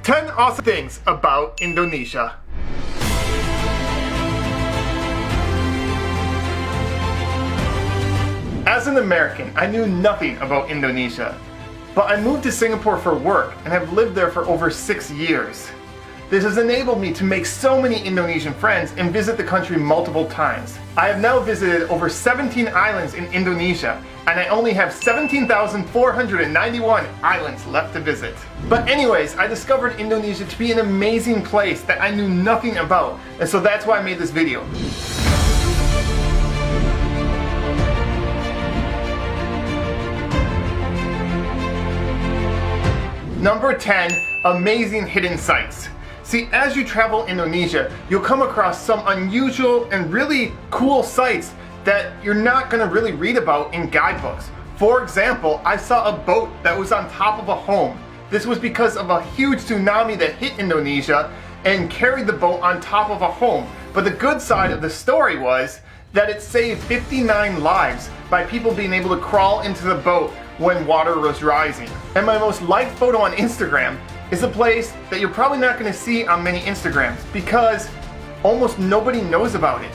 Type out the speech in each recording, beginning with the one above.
10 awesome things about Indonesia. As an American, I knew nothing about Indonesia, but I moved to Singapore for work and have lived there for over 6 years. This has enabled me to make so many Indonesian friends and visit the country multiple times. I have now visited over 17 islands in Indonesia, and I only have 17,491 islands left to visit. But anyways, I discovered Indonesia to be an amazing place that I knew nothing about, and so that's why I made this video. Number 10, amazing hidden sites. See, as you travel Indonesia, you'll come across some unusual and really cool sites that you're not going to really read about in guidebooks. For example, I saw a boat that was on top of a home. This was because of a huge tsunami that hit Indonesia and carried the boat on top of a home. But the good side of the story was that it saved 59 lives by people being able to crawl into the boat when water was rising. And my most liked photo on Instagram is a place that you're probably not going to see on many Instagrams because almost nobody knows about it.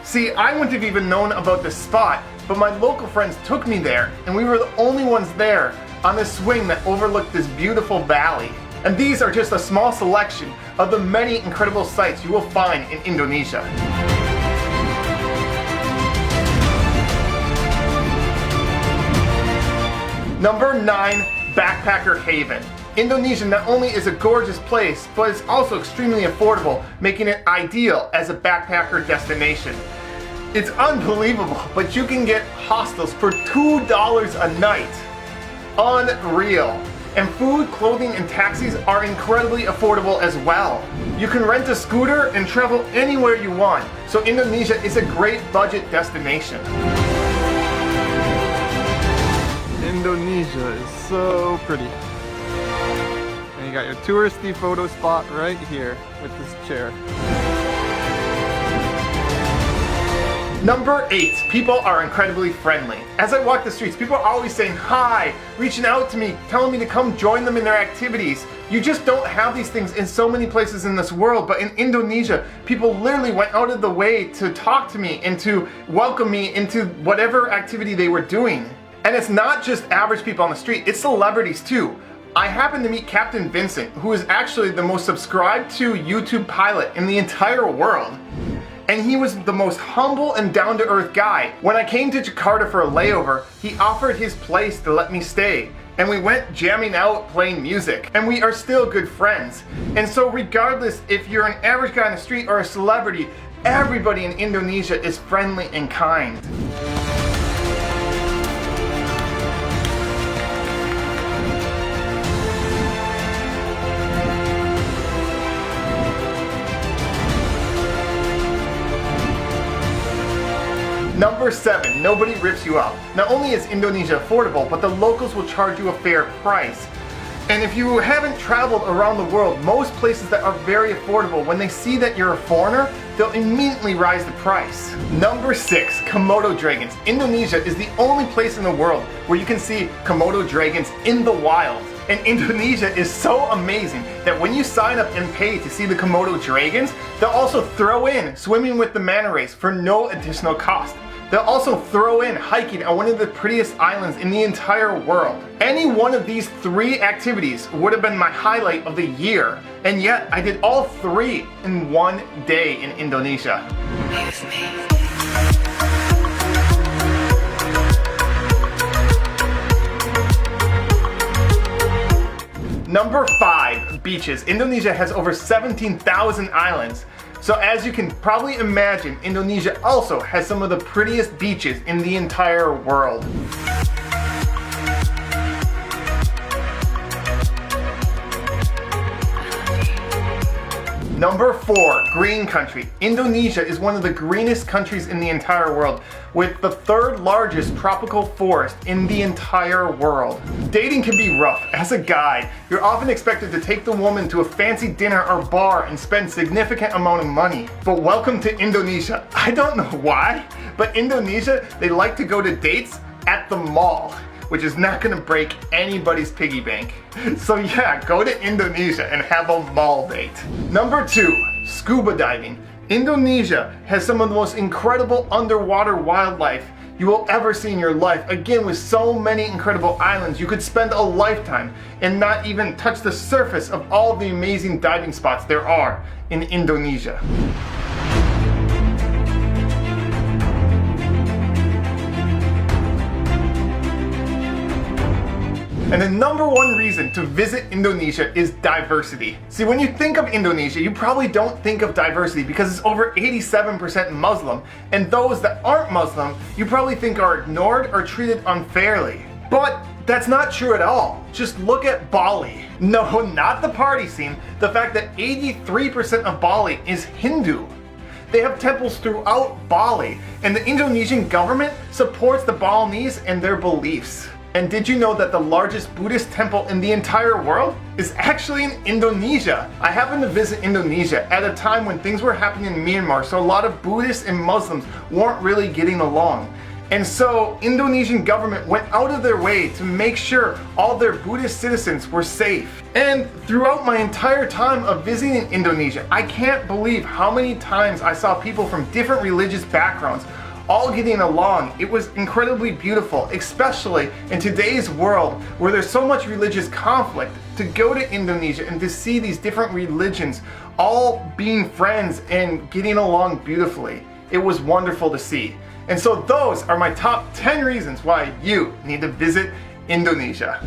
See, I wouldn't have even known about this spot, but my local friends took me there, and we were the only ones there on this swing that overlooked this beautiful valley. And these are just a small selection of the many incredible sights you will find in Indonesia. Number 9, Backpacker Haven. Indonesia not only is a gorgeous place, but it's also extremely affordable, making it ideal as a backpacker destination. It's unbelievable, but you can get hostels for $2 a night. Unreal. And food, clothing, and taxis are incredibly affordable as well. You can rent a scooter and travel anywhere you want, so Indonesia is a great budget destination. Indonesia is so pretty. And you got your touristy photo spot right here with this chair. Number 8, people are incredibly friendly. As I walk the streets, people are always saying hi, reaching out to me, telling me to come join them in their activities. You just don't have these things in so many places in this world, but in Indonesia, people literally went out of the way to talk to me and to welcome me into whatever activity they were doing. And it's not just average people on the street, it's celebrities too. I happened to meet Captain Vincent, who is actually the most subscribed to YouTube pilot in the entire world. And he was the most humble and down-to-earth guy. When I came to Jakarta for a layover, he offered his place to let me stay. And we went jamming out, playing music. And we are still good friends. And so regardless if you're an average guy on the street or a celebrity, everybody in Indonesia is friendly and kind. Number 7, nobody rips you off. Not only is Indonesia affordable, but the locals will charge you a fair price. And if you haven't traveled around the world, most places that are very affordable, when they see that you're a foreigner, they'll immediately raise the price. Number 6, Komodo dragons. Indonesia is the only place in the world where you can see Komodo dragons in the wild. And Indonesia is so amazing that when you sign up and pay to see the Komodo dragons, they'll also throw in swimming with the manta rays for no additional cost. They'll also throw in hiking on one of the prettiest islands in the entire world. Any one of these 3 activities would have been my highlight of the year, and yet I did all 3 in one day in Indonesia. Number 5, beaches. Indonesia has over 17,000 islands. So as you can probably imagine, Indonesia also has some of the prettiest beaches in the entire world. Number 4, green country. Indonesia is one of the greenest countries in the entire world, with the 3rd largest tropical forest in the entire world. Dating can be rough. As a guy, you're often expected to take the woman to a fancy dinner or bar and spend significant amount of money. But welcome to Indonesia. I don't know why, but Indonesia, they like to go to dates at the mall. which is not gonna break anybody's piggy bank. So yeah, go to Indonesia and have a mall date. Number 2, scuba diving. Indonesia has some of the most incredible underwater wildlife you will ever see in your life. Again, with so many incredible islands, you could spend a lifetime and not even touch the surface of all the amazing diving spots there are in Indonesia. And the number one reason to visit Indonesia is diversity. See, when you think of Indonesia, you probably don't think of diversity because it's over 87% Muslim, and those that aren't Muslim, you probably think are ignored or treated unfairly. But that's not true at all. Just look at Bali. No, not the party scene, the fact that 83% of Bali is Hindu. They have temples throughout Bali, and the Indonesian government supports the Balinese and their beliefs. And did you know that the largest Buddhist temple in the entire world is actually in Indonesia? I happened to visit Indonesia at a time when things were happening in Myanmar, so a lot of Buddhists and Muslims weren't really getting along. And so Indonesian government went out of their way to make sure all their Buddhist citizens were safe. And throughout my entire time of visiting Indonesia, I can't believe how many times I saw people from different religious backgrounds all getting along. It was incredibly beautiful, especially in today's world where there's so much religious conflict. To go to Indonesia and to see these different religions all being friends and getting along beautifully, it was wonderful to see. And so those are my top 10 reasons why you need to visit Indonesia.